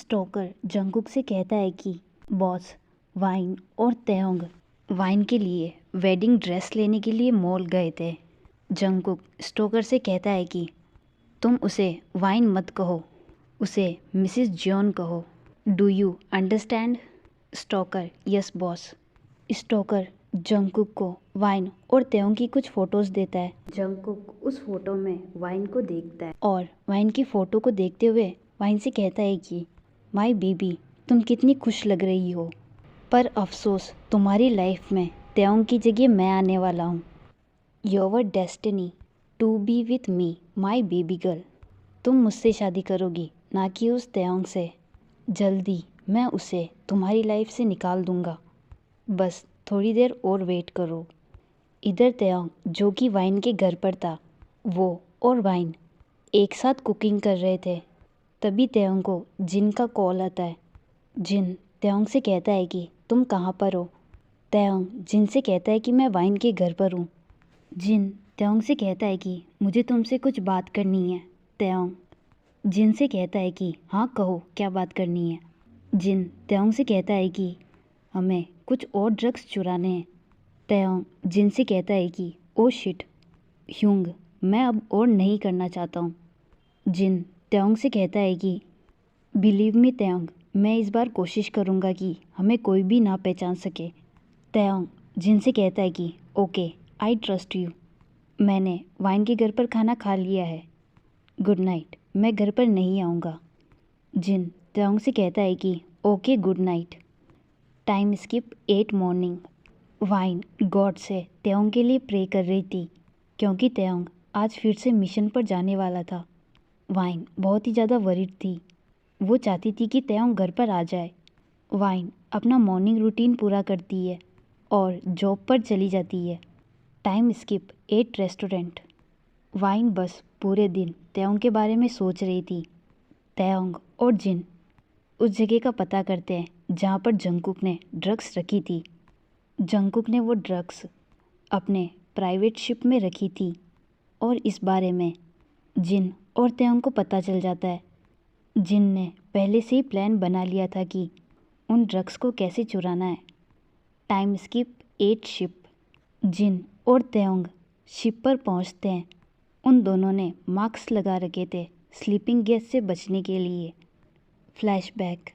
Stoker Jungkook से कहता है कि बॉस, वाइन और तेहोंग वाइन के लिए वेडिंग ड्रेस लेने के लिए मॉल गए थे। जंगकुक स्टोकर से कहता है कि तुम उसे वाइन मत कहो, उसे मिसिस जॉन कहो। Do you understand? Stoker, yes boss. Stoker Jungkook को वाइन और तेहोंग की कुछ फोटोज देता है। जंगकुक उस फोटो में वाइन को देखता है और वाइन की फोटो को देखते हुए वाइन से कहता है कि माय बेबी, तुम कितनी खुश लग रही हो, पर अफसोस तुम्हारी लाइफ में तेहोंग की जगह मैं आने वाला हूँ। Your destiny to be with me my baby girl. तुम मुझसे शादी करोगी, ना कि उस तेहोंग से। जल्दी मैं उसे तुम्हारी लाइफ से निकाल दूंगा, बस थोड़ी देर और वेट करो। इधर तेहोंग, जो कि वाइन के घर पर था, वो और वाइन एक साथ कुकिंग कर रहे थे। तभी तेहोंग को जिन का कॉल आता है। जिन तेहोंग से कहता है कि तुम कहाँ पर हो? तेहोंग जिन से कहता है कि मैं वाइन के घर पर हूँ। जिन तेहोंग से कहता है कि मुझे तुमसे कुछ बात करनी है। तेहोंग जिन से कहता है कि हाँ कहो, क्या बात करनी है? जिन तेहोंग से कहता है कि हमें कुछ और ड्रग्स चुराने हैं। तेहोंग जिन से कहता है कि ओ शिट ह्यूंग, मैं अब और नहीं करना चाहता हूँ। जिन तेहोंग से कहता है कि बिलीव मी तेहोंग, मैं इस बार कोशिश करूँगा कि हमें कोई भी ना पहचान सके। तेहोंग जिन से कहता है कि ओके, आई ट्रस्ट यू। मैंने वाइन के घर पर खाना खा लिया है, गुड नाइट, मैं घर पर नहीं आऊँगा। जिन तेहोंग से कहता है कि okay good night. Time skip 8 morning. Wine God से तेहोंग के लिए प्रे कर रही थी, क्योंकि तेहोंग आज फिर से मिशन पर जाने वाला था। वाइन बहुत ही ज़्यादा वरीड थी। वो चाहती थी कि तेहोंग घर पर आ जाए। वाइन अपना मॉर्निंग रूटीन पूरा करती है और जॉब पर चली जाती है। Time skip 8 restaurant. वाइन बस पूरे दिन तेहोंग के बारे में सोच रही थी। तेहोंग और जिन उस जगह का पता करते हैं जहाँ पर जंगकुक ने ड्रग्स रखी थी। जंगकुक ने वो ड्रग्स अपने प्राइवेट शिप में रखी थी और इस बारे में जिन और तेहोंग को पता चल जाता है। जिन ने पहले से ही प्लान बना लिया था कि उन ड्रग्स को कैसे चुराना है। Time skip 8 ship. जिन और तेहोंग शिप पर पहुंचते हैं। उन दोनों ने मास्क लगा रखे थे स्लीपिंग गैस से बचने के लिए। फ्लैशबैक।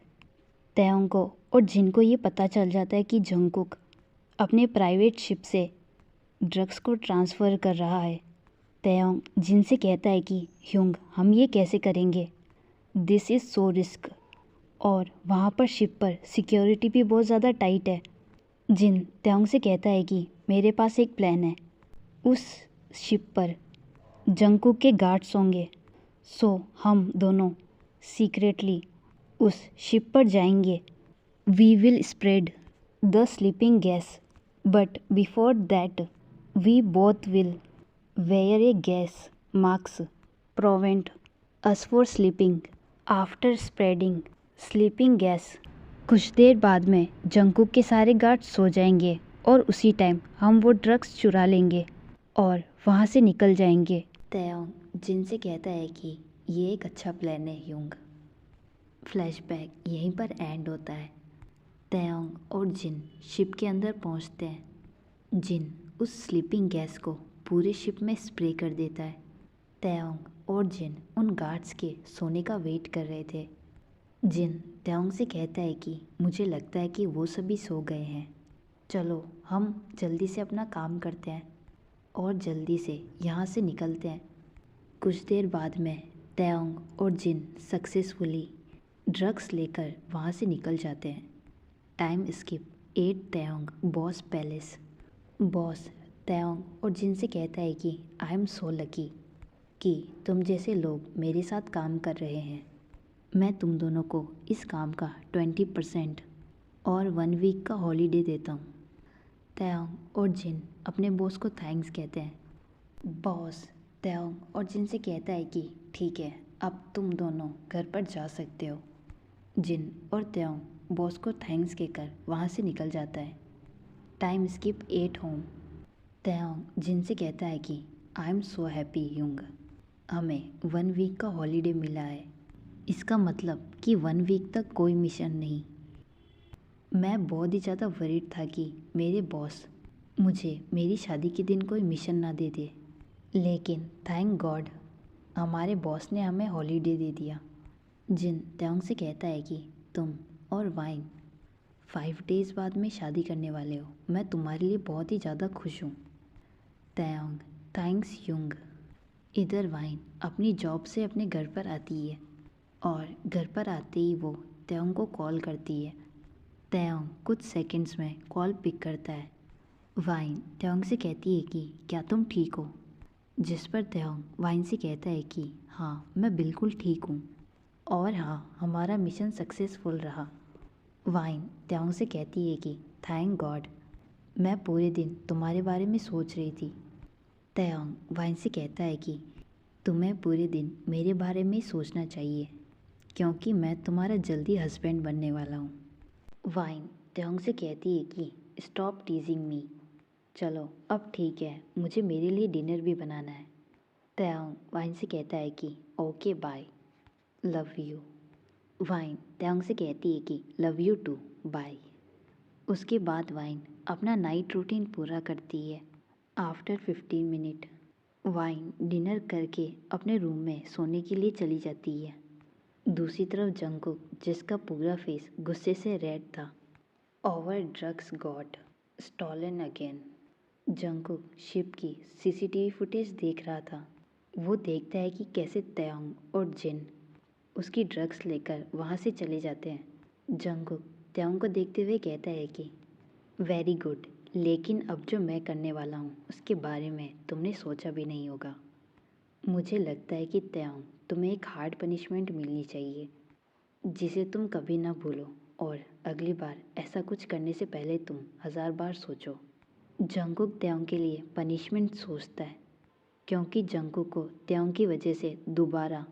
तेहोंग को और जिन को ये पता चल जाता है कि जंगकुक अपने प्राइवेट शिप से ड्रग्स को ट्रांसफ़र कर रहा है। तेहोंग जिन से कहता है कि ह्यूंग, हम ये कैसे करेंगे? This is so risk. और वहाँ पर शिप पर सिक्योरिटी भी बहुत ज़्यादा टाइट है। जिन तेहोंग से कहता है कि मेरे पास एक प्लान है। उस शिप पर जंगकुक के गार्ड्स होंगे, सो हम दोनों सीक्रेटली उस शिप पर जाएंगे। We will spread the sleeping gas, but before that we both will wear a gas mask prevent us for sleeping. After spreading sleeping gas, कुछ देर बाद में जंगकुक के सारे गार्ड सो जाएंगे और उसी टाइम हम वो ड्रग्स चुरा लेंगे और वहाँ से निकल जाएंगे। तेहोंग जिन से कहता है कि ये एक अच्छा प्लान है ह्यूंग। फ्लैशबैक यहीं पर एंड होता है। तेहोंग और जिन शिप के अंदर पहुँचते हैं। जिन उस स्लीपिंग गैस को पूरे शिप में स्प्रे कर देता है। तेहोंग और जिन उन गार्ड्स के सोने का वेट कर रहे थे। जिन तेहोंग से कहता है कि मुझे लगता है कि वो सभी सो गए हैं, चलो हम जल्दी से अपना काम करते हैं और जल्दी से यहाँ से निकलते हैं। कुछ देर बाद में तेहोंग और जिन सक्सेसफुली ड्रग्स लेकर वहाँ से निकल जाते हैं। Time skip 8 Taehyung boss palace. Boss Taehyung और जिन से कहता है कि आई एम सो लकी कि तुम जैसे लोग मेरे साथ काम कर रहे हैं। मैं तुम दोनों को इस काम का 20% और 1 वीक का हॉलीडे देता हूँ। तेहोंग और जिन अपने बॉस को थैंक्स कहते हैं। बॉस तेहोंग और जिन से कहता है कि ठीक है, अब तुम दोनों घर पर जा सकते हो। जिन और तेहोंग बॉस को थैंक्स कहकर वहाँ से निकल जाता है। Time skip 8 home. Taehyung Jin से कहता है कि आई एम सो हैप्पी ह्यूंग, हमें 1 वीक का हॉलीडे मिला है। इसका मतलब कि 1 वीक तक कोई मिशन नहीं। मैं बहुत ही ज़्यादा वरीड था कि मेरे बॉस मुझे मेरी शादी के दिन कोई मिशन ना दे दे, लेकिन थैंक गॉड हमारे बॉस ने हमें हॉलीडे दे दिया। जिन त्योंग से कहता है कि तुम और वाइन 5 डेज़ बाद में शादी करने वाले हो, मैं तुम्हारे लिए बहुत ही ज़्यादा खुश हूँ। त्योंग थैंक्स युंग। इधर वाइन अपनी जॉब से अपने घर पर आती है और घर पर आते ही वो त्योंग को कॉल करती है। त्योंग कुछ सेकंड्स में कॉल पिक करता है। वाइन त्योंग से कहती है कि क्या तुम ठीक हो, जिस पर त्योंग वाइन से कहता है कि हाँ मैं बिल्कुल ठीक हूँ और हाँ हमारा मिशन सक्सेसफुल रहा। वाइन त्योंग से कहती है कि थैंक गॉड मैं पूरे दिन तुम्हारे बारे में सोच रही थी। त्योंग वाइन से कहता है कि तुम्हें पूरे दिन मेरे बारे में सोचना चाहिए क्योंकि मैं तुम्हारा जल्दी हस्बैंड बनने वाला हूँ। वाइन त्योंग से कहती है कि स्टॉप टीजिंग मी, चलो अब ठीक है, मुझे मेरे लिए डिनर भी बनाना है। त्योंग वाइन से कहता है कि ओके बाय, लव यू। वाइन त्योंग से कहती है कि लव यू टू, बाय। उसके बाद वाइन अपना नाइट रूटीन पूरा करती है। आफ्टर 15 मिनट वाइन डिनर करके अपने रूम में सोने के लिए चली जाती है। दूसरी तरफ जंगकुक, जिसका पूरा फेस गुस्से से रेड था। Over drugs got stolen again. Jungkook ship की सीसीटीवी फुटेज देख रहा था। वो देखता है कि कैसे त्योंग और जिन उसकी ड्रग्स लेकर वहाँ से चले जाते हैं। जंगकुक त्योंग को देखते हुए कहता है कि वेरी गुड, लेकिन अब जो मैं करने वाला हूँ उसके बारे में तुमने सोचा भी नहीं होगा। मुझे लगता है कि त्योंग तुम्हें एक हार्ड पनिशमेंट मिलनी चाहिए जिसे तुम कभी ना भूलो और अगली बार ऐसा कुछ करने से पहले तुम 1000 बार सोचो। जंगकुक त्योंग के लिए पनिशमेंट सोचता है क्योंकि जंगकुक को त्योंग की वजह से दोबारा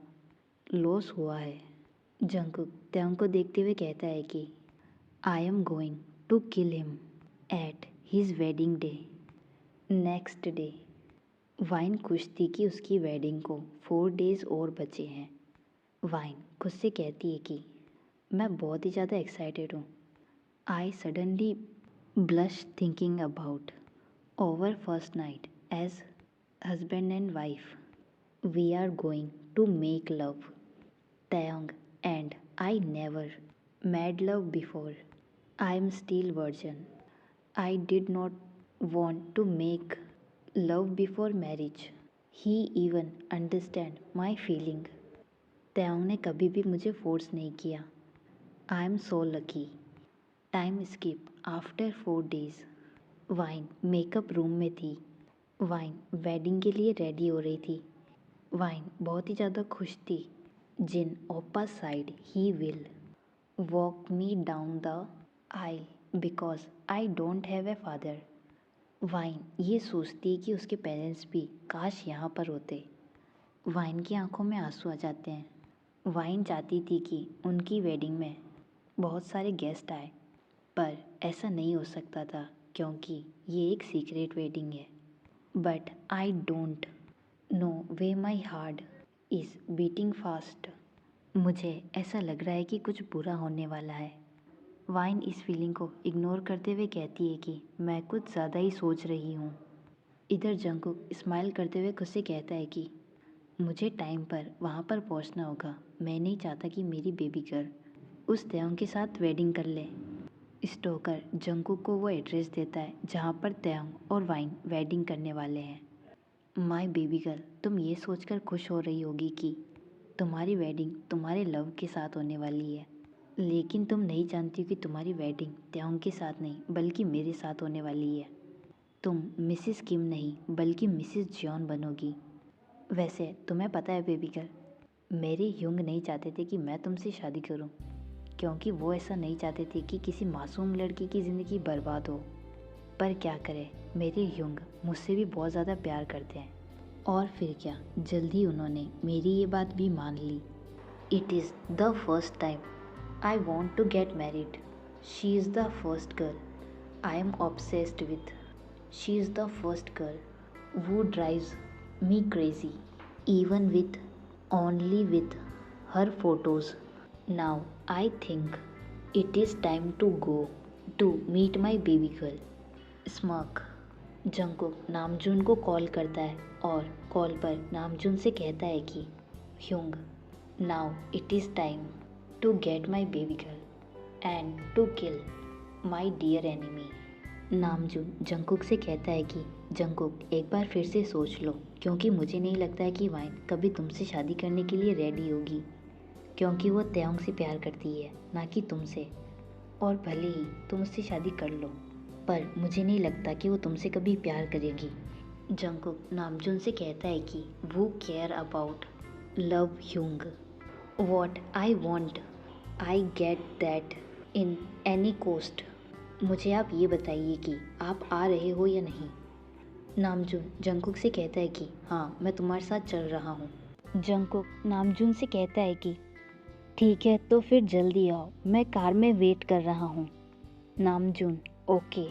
लॉस हुआ है। जंगकुक त्योंग को देखते हुए कहता है कि I am going to kill him at his wedding day. Next day वाइन खुश थी कि उसकी वेडिंग को 4 डेज़ और बचे हैं। वाइन खुद से कहती है कि मैं बहुत ही ज़्यादा एक्साइटेड हूँ। I suddenly blush thinking about our first night as husband and wife. We are going to make love. Taeyong and I never made love before. I am still virgin. I did not want to make love before marriage. He even understand my feeling. Taeyong ने कभी भी मुझे force नहीं किया। I am so lucky. Time skip after 4 days. Wine makeup room में थी। Wine wedding के लिए रेडी हो रही थी। वाइन बहुत ही ज़्यादा खुश थी। जिन ओपा said he will walk me down the aisle because I don't have a father. वाइन ये सोचती कि उसके पेरेंट्स भी काश यहाँ पर होते। वाइन की आंखों में आंसू आ जाते हैं। वाइन चाहती थी कि उनकी वेडिंग में बहुत सारे गेस्ट आए, पर ऐसा नहीं हो सकता था क्योंकि ये एक सीक्रेट वेडिंग है। But I don't know way my heart is beating fast. मुझे ऐसा लग रहा है कि कुछ बुरा होने वाला है। वाइन इस फीलिंग को इग्नोर करते हुए कहती है कि मैं कुछ ज़्यादा ही सोच रही हूँ। इधर जंगकुक स्माइल करते हुए खुद से कहता है कि मुझे टाइम पर वहाँ पर पहुँचना होगा। मैं नहीं चाहता कि मेरी बेबी गर्ल उस त्योंग के साथ वेडिंग कर ले। स्टोकर जंगकुक को वो एड्रेस देता है जहाँ पर त्योंग और वाइन वेडिंग करने वाले हैं। माय बेबी गर्ल, तुम ये सोचकर खुश हो रही होगी कि तुम्हारी वेडिंग तुम्हारे लव के साथ होने वाली है, लेकिन तुम नहीं जानती कि तुम्हारी वेडिंग त्योंग के साथ नहीं बल्कि मेरे साथ होने वाली है। तुम मिसिस किम नहीं बल्कि मिसिस जॉन बनोगी। वैसे तुम्हें पता है बेबी गर्ल, मेरे युंग नहीं चाहते थे कि मैं तुमसे शादी करूं, क्योंकि वो ऐसा नहीं चाहते थे कि किसी मासूम लड़की की ज़िंदगी बर्बाद हो। पर क्या करें, मेरे युंग मुझसे भी बहुत ज़्यादा प्यार करते हैं। और फिर क्या, जल्दी उन्होंने मेरी ये बात भी मान ली। It is the first time I want to get married. She is the first girl I am obsessed with. She is the first girl who drives me crazy, even with only with her photos. Now I think it is time to go to meet my baby girl. Smirk. Jungkook Namjoon को कॉल करता है और call पर Namjoon से कहता है कि ह्यूंग, now it is time to get my baby girl and to kill my dear enemy. Namjoon Jungkook से कहता है कि जंगकुक एक बार फिर से सोच लो, क्योंकि मुझे नहीं लगता है कि वाइन कभी तुमसे शादी करने के लिए रेडी होगी, क्योंकि वो तयोंग से प्यार करती है ना कि तुमसे। और भले ही तुम उससे शादी कर लो, पर मुझे नहीं लगता कि वो तुमसे कभी प्यार करेगी। जंगकुक नामजून से कहता है कि वो केयर अबाउट लव ह्यूंग। What I want I get that in any cost. मुझे आप ये बताइए कि आप आ रहे हो या नहीं। नामजून जंगकुक से कहता है कि हाँ, मैं तुम्हारे साथ चल रहा हूँ। जंगकुक नामजून से कहता है कि ठीक है, तो फिर जल्दी आओ, मैं कार में वेट कर रहा हूँ। Namjoon okay.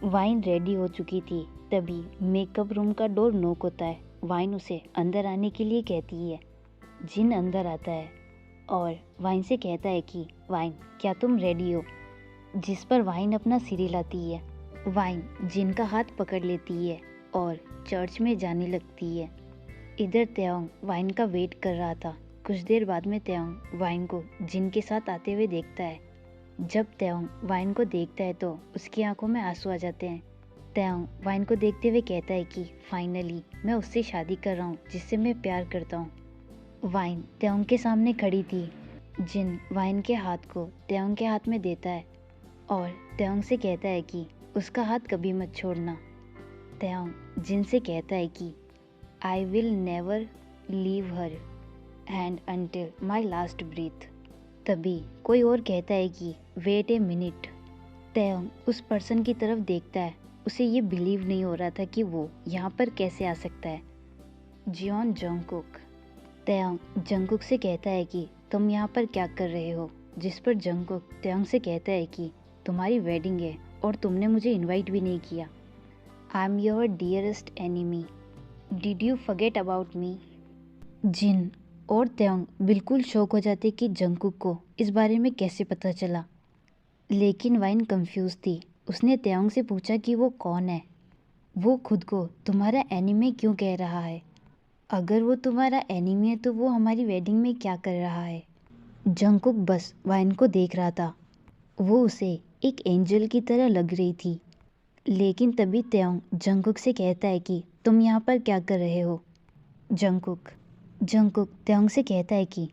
वाइन रेडी हो चुकी थी, तभी मेकअप रूम का डोर नॉक होता है। वाइन उसे अंदर आने के लिए कहती है। जिन अंदर आता है और वाइन से कहता है कि वाइन, क्या तुम रेडी हो? जिस पर वाइन अपना सिर हिलाती है। वाइन जिन का हाथ पकड़ लेती है और चर्च में जाने लगती है। इधर तयोंग वाइन का वेट कर रहा था। कुछ देर बाद में तयोंग वाइन को जिन के साथ आते हुए देखता है। जब तयोंग वाइन को देखता है तो उसकी आंखों में आंसू आ जाते हैं। तयोंग वाइन को देखते हुए कहता है कि फाइनली मैं उससे शादी कर रहा हूँ जिससे मैं प्यार करता हूँ। वाइन तयोंग के सामने खड़ी थी। जिन वाइन के हाथ को तयोंग के हाथ में देता है और तयोंग से कहता है कि उसका हाथ कभी मत छोड़ना। तयोंग जिन से कहता है कि I will never leave her hand until my last breath. तभी कोई और कहता है कि वेट ए मिनट। तयोंग उस पर्सन की तरफ देखता है। उसे ये बिलीव नहीं हो रहा था कि वो यहाँ पर कैसे आ सकता है। Xeon Jungkook. तयोंग जंगकुक से कहता है कि तुम यहाँ पर क्या कर रहे हो, जिस पर जंगकुक तयोंग से कहता है कि तुम्हारी वेडिंग है और तुमने मुझे इनवाइट भी नहीं किया। I am your dearest enemy, did you forget about me. Jin और तयोंग बिल्कुल शॉक हो जाते कि जंगकुक को इस बारे में कैसे पता चला। लेकिन वाइन कंफ्यूज थी। उसने तयोंग से पूछा कि वो कौन है। वो खुद को तुम्हारा एनिमी क्यों कह रहा है? अगर वो तुम्हारा एनिमी है तो वो हमारी वेडिंग में क्या कर रहा है? जंगकुक बस वाइन को देख रहा था। वो उसे एक एंजल की तरह लग रही थी। लेकिन तभी तयोंग जंगकुक से कहता है कि तुम यहाँ पर क्या कर रहे हो? जंगकुक तयोंग से कहता है कि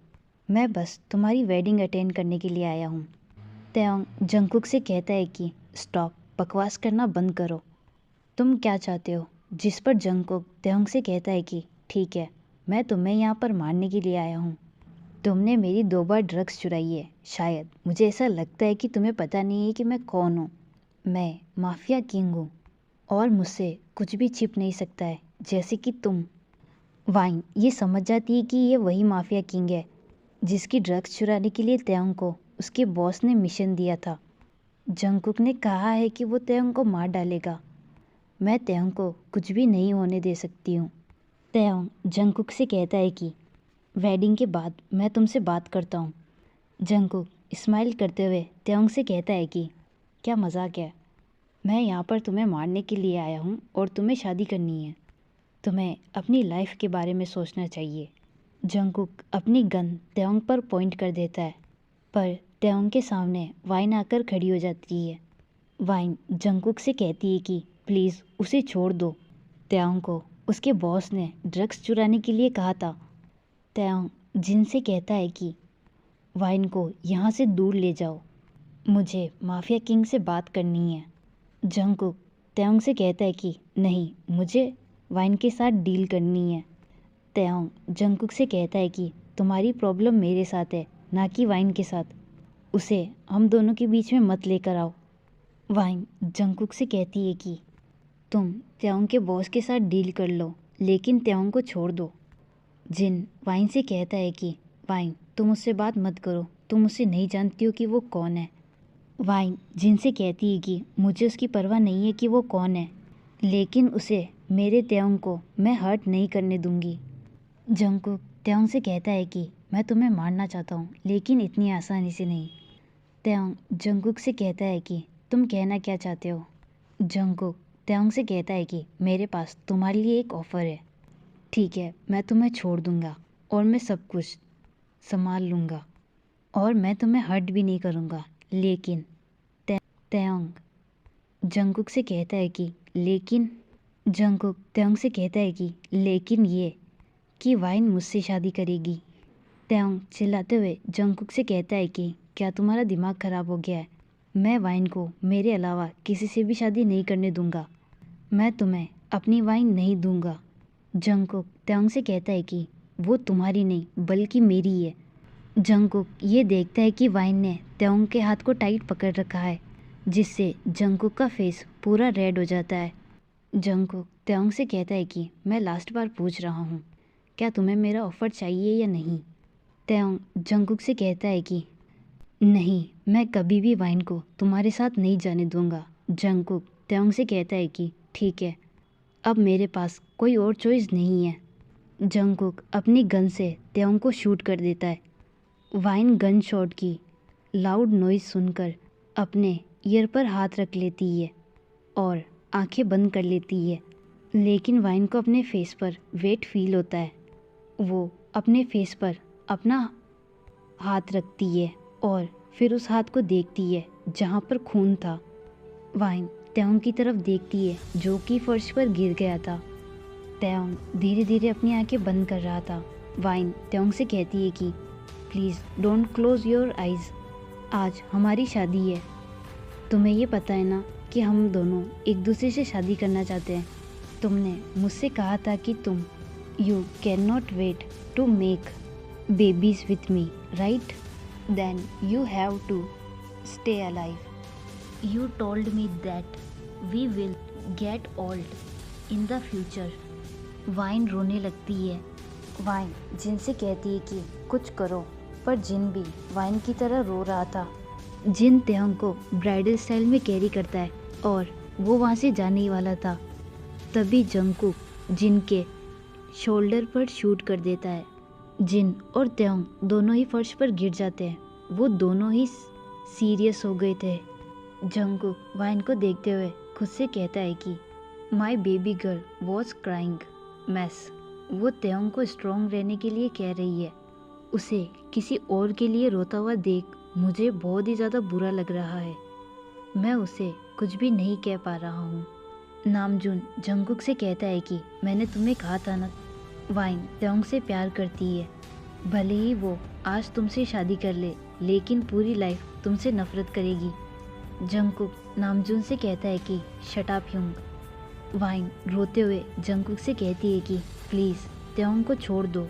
मैं बस तुम्हारी वेडिंग अटेंड करने के लिए आया हूँ। तयोंग जंगकुक से कहता है कि स्टॉप, बकवास करना बंद करो, तुम क्या चाहते हो? जिस पर जंगकुक तयोंग से कहता है कि ठीक है, मैं तुम्हें यहाँ पर मारने के लिए आया हूँ। तुमने मेरी 2 बार ड्रग्स चुराई है। शायद मुझे ऐसा लगता है कि तुम्हें पता नहीं है कि मैं कौन हूँ। मैं माफिया किंग हूँ और मुझसे कुछ भी छिप नहीं सकता है, जैसे कि तुम। वाइन ये समझ जाती है कि ये वही माफिया किंग है जिसकी ड्रग्स चुराने के लिए तयोंग को उसके बॉस ने मिशन दिया था। जंगकुक ने कहा है कि वो तयोंग को मार डालेगा। मैं तयोंग को कुछ भी नहीं होने दे सकती हूँ। तयोंग जंगकुक से कहता है कि वेडिंग के बाद मैं तुमसे बात करता हूँ। जंगकुक स्माइल करते हुए तयोंग से कहता है कि क्या मजाक है? मैं यहाँ पर तुम्हें मारने के लिए आया हूँ और तुम्हें शादी करनी है। तुम्हें अपनी लाइफ के बारे में सोचना चाहिए। जंगकुक अपनी गन तयोंग पर पॉइंट कर देता है, पर तयोंग के सामने वाइन आकर खड़ी हो जाती है। वाइन जंगकुक से कहती है कि प्लीज़ उसे छोड़ दो। तयोंग को उसके बॉस ने ड्रग्स चुराने के लिए कहा था। तयोंग जिन से कहता है कि वाइन को यहाँ से दूर ले जाओ, मुझे माफिया किंग से बात करनी है। जंगकुक तयोंग से कहता है कि नहीं, मुझे वाइन के साथ डील करनी है। तयोंग जंगकुक से कहता है कि तुम्हारी प्रॉब्लम मेरे साथ है, ना कि वाइन के साथ। उसे हम दोनों के बीच में मत लेकर आओ। वाइन जंगकुक से कहती है कि तुम तयोंग के बॉस के साथ डील कर लो, लेकिन तयोंग को छोड़ दो। जिन वाइन से कहता है कि वाइन, तुम उससे बात मत करो, तुम उसे नहीं जानती हो कि वो कौन है। वाइन जिन से कहती है कि मुझे उसकी परवाह नहीं है कि वो कौन है, लेकिन उसे मेरे तयोंग को मैं हर्ट नहीं करने दूंगी। जंगकुक तयोंग से कहता है कि मैं तुम्हें मारना चाहता हूँ, लेकिन इतनी आसानी से नहीं। तेयोंग जंगकुक से कहता है कि तुम कहना क्या चाहते हो। जंगकुक तेयोंग से कहता है कि मेरे पास तुम्हारे लिए एक ऑफ़र है। ठीक है, मैं तुम्हें छोड़ दूँगा और मैं सब कुछ संभाल लूँगा और मैं तुम्हें हर्ट भी नहीं करूँगा, लेकिन तेयोंग जंगकुक से कहता है कि लेकिन जंगकुक तेयोंग से कहता है कि लेकिन ये कि वाइन मुझसे शादी करेगी। तेयोंग चिल्लाते हुए जंगकुक से कहता है कि क्या तुम्हारा दिमाग ख़राब हो गया है? मैं वाइन को मेरे अलावा किसी से भी शादी नहीं करने दूंगा। मैं तुम्हें अपनी वाइन नहीं दूंगा। जंगकुक तेयोंग से कहता है कि वो तुम्हारी नहीं बल्कि मेरी है। जंगकुक ये देखता है कि वाइन ने तेयोंग के हाथ को टाइट पकड़ रखा है, जिससे जंगकुक का फेस पूरा रेड हो जाता है। जंगकुक तेयोंग से कहता है कि मैं लास्ट बार पूछ रहा हूँ, क्या तुम्हें मेरा ऑफ़र चाहिए या नहीं? तेयोंग जंगकुक से कहता है कि नहीं, मैं कभी भी वाइन को तुम्हारे साथ नहीं जाने दूंगा। जंगकुक तेयोंग से कहता है कि ठीक है, अब मेरे पास कोई और चॉइस नहीं है। जंगकुक अपनी गन से तेयोंग को शूट कर देता है। वाइन गन शॉट की लाउड नॉइज़ सुनकर अपने ईयर पर हाथ रख लेती है और आंखें बंद कर लेती है, लेकिन वाइन को अपने फेस पर वेट फील होता है। वो अपने फेस पर अपना हाथ रखती है और फिर उस हाथ को देखती है जहाँ पर खून था। वाइन तेयोंग की तरफ देखती है जो कि फर्श पर गिर गया था। तेयोंग धीरे धीरे अपनी आंखें बंद कर रहा था। वाइन तेयोंग से कहती है कि please don't close your eyes, आज हमारी शादी है। तुम्हें ये पता है ना कि हम दोनों एक दूसरे से शादी करना चाहते हैं। तुमने मुझसे कहा था कि तुम you can not wait to make babies with me, right? Then you have to stay alive. You told me that we will get old in the future. वाइन रोने लगती है। वाइन जिन से कहती है कि कुछ करो, पर जिन भी वाइन की तरह रो रहा था। जिन तेयोंग को ब्राइडल स्टाइल में कैरी करता है और वो वहाँ से जाने ही वाला था। तभी जंगकुक जिन के शोल्डर पर शूट कर देता है। जिन और तेयोंग दोनों ही फर्श पर गिर जाते हैं। वो दोनों ही सीरियस हो गए थे। जंगकुक वाइन को देखते हुए खुद से कहता है कि my baby girl was crying mess. वो तेयोंग को स्ट्रॉन्ग रहने के लिए कह रही है। उसे किसी और के लिए रोता हुआ देख मुझे बहुत ही ज़्यादा बुरा लग रहा है। मैं उसे कुछ भी नहीं कह पा रहा हूँ। नामजून जंगकुक से कहता है कि मैंने तुम्हें कहा था ना, वाइन तेयोंग से प्यार करती है। भले ही वो आज तुमसे शादी कर ले, लेकिन पूरी लाइफ तुमसे नफरत करेगी। जंगकुक नामजून से कहता है कि शट अप ह्यूंग। वाइन रोते हुए जंगकुक से कहती है कि प्लीज़ तेयोंग को छोड़ दो।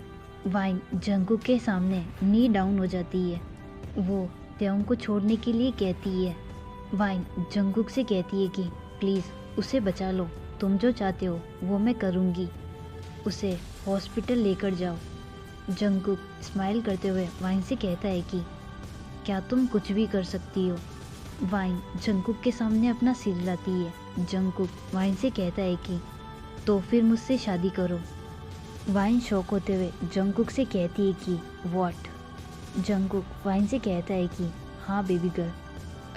वाइन जंगकुक के सामने नी डाउन हो जाती है। वो तेयोंग को छोड़ने के लिए कहती है। वाइन जंगकुक से कहती है कि प्लीज़ उसे बचा लो, तुम जो चाहते हो वो मैं करूँगी। उसे हॉस्पिटल लेकर जाओ। जंगकुक स्माइल करते हुए वाइन से कहता है कि क्या तुम कुछ भी कर सकती हो। वाइन जंगकुक के सामने अपना सिर हिलाती है। जंगकुक वाइन से कहता है कि तो फिर मुझसे शादी करो। वाइन शॉक होते हुए जंगकुक से कहती है कि व्हाट। जंगकुक वाइन से कहता है कि हाँ बेबी गर्ल,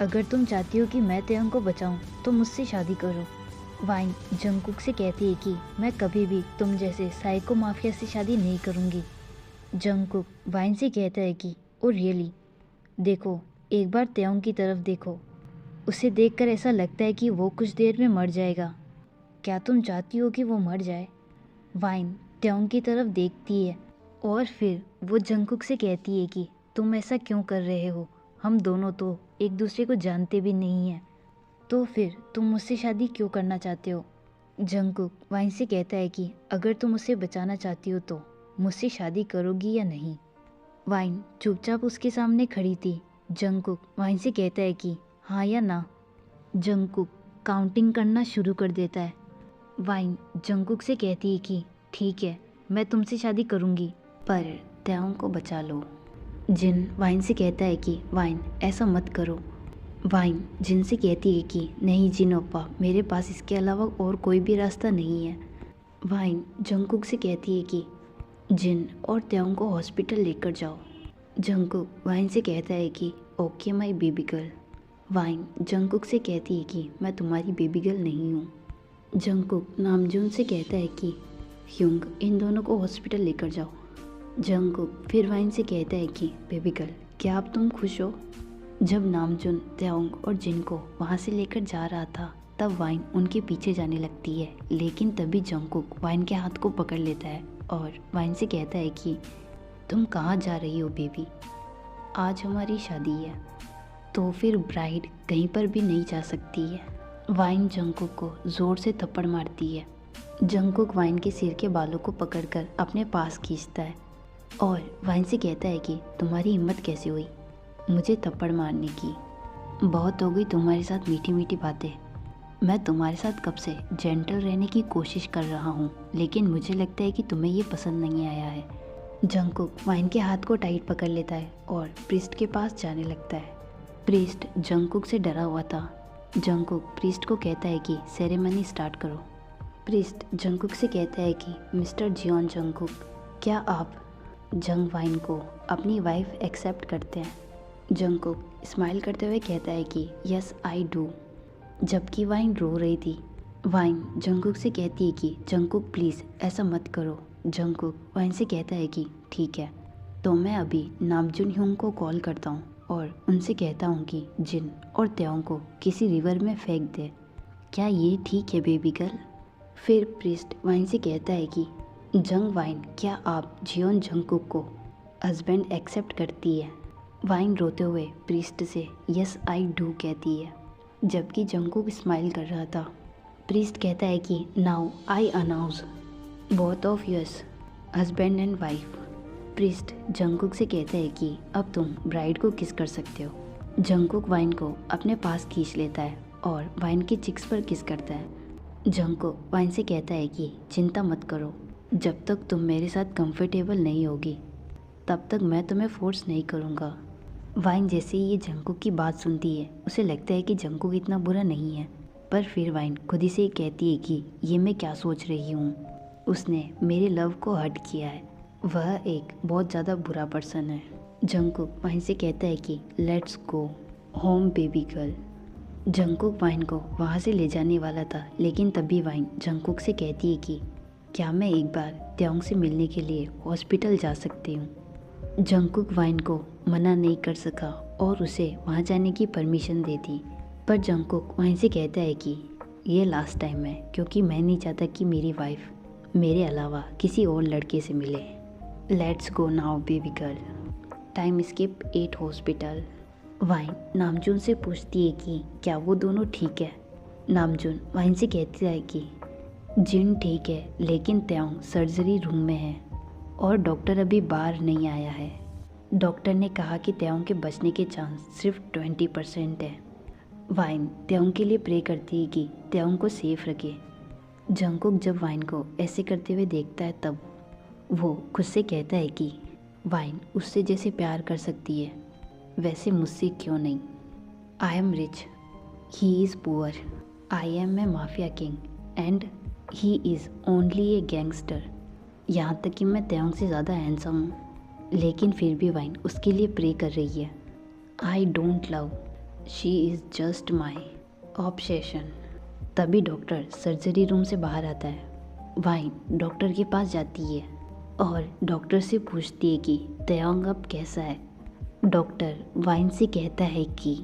अगर तुम चाहती हो कि मैं तेयोंग को बचाऊं तो मुझसे शादी करो। वाइन जंगकुक से कहती है कि मैं कभी भी तुम जैसे साइको माफिया से शादी नहीं करूंगी। जंगकुक वाइन से कहता है कि ओ रियली, देखो एक बार तेयोंग की तरफ देखो, उसे देखकर ऐसा लगता है कि वो कुछ देर में मर जाएगा। क्या तुम चाहती हो कि वो मर जाए? वाइन तेयोंग की तरफ देखती है और फिर वो जंगकुक से कहती है कि तुम ऐसा क्यों कर रहे हो? हम दोनों तो एक दूसरे को जानते भी नहीं हैं, तो फिर तुम मुझसे शादी क्यों करना चाहते हो? जंगकुक वाइन से कहता है कि अगर तुम उसे बचाना चाहती हो तो मुझसे शादी करोगी या नहीं? वाइन चुपचाप उसके सामने खड़ी थी। जंगकुक वाइन से कहता है कि हाँ या ना। जंगकुक काउंटिंग करना शुरू कर देता है। वाइन जंगकुक से कहती है कि ठीक है, मैं तुमसे शादी करूँगी, पर तेयोंग को बचा लो। जिन वाइन से कहता है कि वाइन ऐसा मत करो। वाइन जिन से कहती है कि नहीं जिन ओप्पा, मेरे पास इसके अलावा और कोई भी रास्ता नहीं है। वाइन जंगकुक से कहती है कि जिन और त्योंग को हॉस्पिटल लेकर जाओ। जंगकुक वाइन से कहता है कि okay my baby girl. Wine Jungkook से कहती है कि मैं तुम्हारी बेबी गर्ल नहीं हूँ। जंगकुक नामजून से कहता है कि ह्यूंग इन दोनों को हॉस्पिटल लेकर जाओ। जंगकुक फिर वाइन से कहता है कि बेबी गर्ल क्या अब तुम खुश हो। जब नामजून त्योंग और जिन को वहाँ से लेकर जा रहा था तब वाइन उनके पीछे जाने लगती है, लेकिन तभी जंगकुक वाइन के हाथ को पकड़ लेता है और वाइन से कहता है कि तुम कहाँ जा रही हो बेबी, आज हमारी शादी है तो फिर ब्राइड कहीं पर भी नहीं जा सकती है। वाइन जंगकुक को ज़ोर से थप्पड़ मारती है। जंगकुक वाइन के सिर के बालों को पकड़कर अपने पास खींचता है और वाइन से कहता है कि तुम्हारी हिम्मत कैसे हुई मुझे थप्पड़ मारने की। बहुत हो गई तुम्हारे साथ मीठी मीठी बातें। मैं तुम्हारे साथ कब से जेंटल रहने की कोशिश कर रहा हूँ, लेकिन मुझे लगता है कि तुम्हें ये पसंद नहीं आया है। जंगकुक वाइन के हाथ को टाइट पकड़ लेता है और प्रीस्ट के पास जाने लगता है। प्रीस्ट जंगकुक से डरा हुआ था। जंगकुक प्रीस्ट को कहता है कि सेरेमनी स्टार्ट करो। प्रीस्ट जंगकुक से कहता है कि मिस्टर जियोन जंगकुक, क्या आप जंग वाइन को अपनी वाइफ एक्सेप्ट करते हैं। जंगकुक स्माइल करते हुए कहता है कि यस आई डू। जबकि वाइन रो रही थी। वाइन जंगकुक से कहती है कि जंगकुक प्लीज़ ऐसा मत करो। जंगकुक वाइन से कहता है कि ठीक है, तो मैं अभी नामजून ह्यूंग को कॉल करता हूँ और उनसे कहता हूँ कि जिन और त्योंग को किसी रिवर में फेंक दे। क्या ये ठीक है बेबी गर्ल। फिर प्रीस्ट वाइन से कहता है कि जंग वाइन, क्या आप जियोन जंगकुक को हस्बैंड एक्सेप्ट करती है। वाइन रोते हुए प्रीस्ट से यस आई डू कहती है। जबकि जंगकुक स्माइल कर रहा था। प्रीस्ट कहता है कि now I announce both of yes husband and wife. Priest Jungkook से कहता है कि अब तुम ब्राइड को किस कर सकते हो। जंगकुक वाइन को अपने पास खींच लेता है और वाइन के चिक्स पर किस करता है। जंगकुक वाइन से कहता है कि चिंता मत करो, जब तक तुम मेरे साथ कंफर्टेबल नहीं होगी तब तक मैं तुम्हें फोर्स नहीं करूँगा। वाइन जैसे ही ये जंगकुक की बात सुनती है उसे लगता है कि जंगकुक इतना बुरा नहीं है, पर फिर वाइन खुद ही से कहती है कि ये मैं क्या सोच रही हूँ, उसने मेरे लव को हर्ट किया है, वह एक बहुत ज़्यादा बुरा पर्सन है। जंगकुक वाइन से कहता है कि let's go home baby girl. Jungkook wine को वहाँ से ले जाने वाला था, लेकिन तभी वाइन जंगकुक से कहती है कि क्या मैं एक बार त्योंग से मिलने के लिए हॉस्पिटल जा सकती हूँ। जंगकुक वाइन को मना नहीं कर सका और उसे वहाँ जाने की परमिशन दे दी, पर जंगकुक वाइन से कहता है कि ये लास्ट टाइम है, क्योंकि मैं नहीं चाहता कि मेरी वाइफ मेरे अलावा किसी और लड़के से मिले। Let's go now baby girl. Time skip 8 hospital. वाइन नामजून से पूछती है कि क्या वो दोनों ठीक है। नामजून वाइन से कहती है कि जिन ठीक है, लेकिन त्योंग सर्जरी रूम में है और डॉक्टर अभी बाहर नहीं आया है। डॉक्टर ने कहा कि त्योंग के बचने के चांस सिर्फ 20% है। वाइन त्योंग के लिए प्रे करती है कि त्योंग को सेफ रखे। जंगकुक जब वाइन को ऐसे करते हुए देखता है तब वो खुद से कहता है कि वाइन उससे जैसे प्यार कर सकती है वैसे मुझसे क्यों नहीं। I am rich, he is poor, I am a mafia king and he is only a gangster. यहाँ तक कि मैं त्योंग से ज़्यादा हैंडसम हूँ, लेकिन फिर भी वाइन उसके लिए प्रे कर रही है। I don't love, she is just my obsession. तभी डॉक्टर सर्जरी रूम से बाहर आता है। वाइन डॉक्टर के पास जाती है और डॉक्टर से पूछती है कि त्योंग अब कैसा है। डॉक्टर वाइन से कहता है कि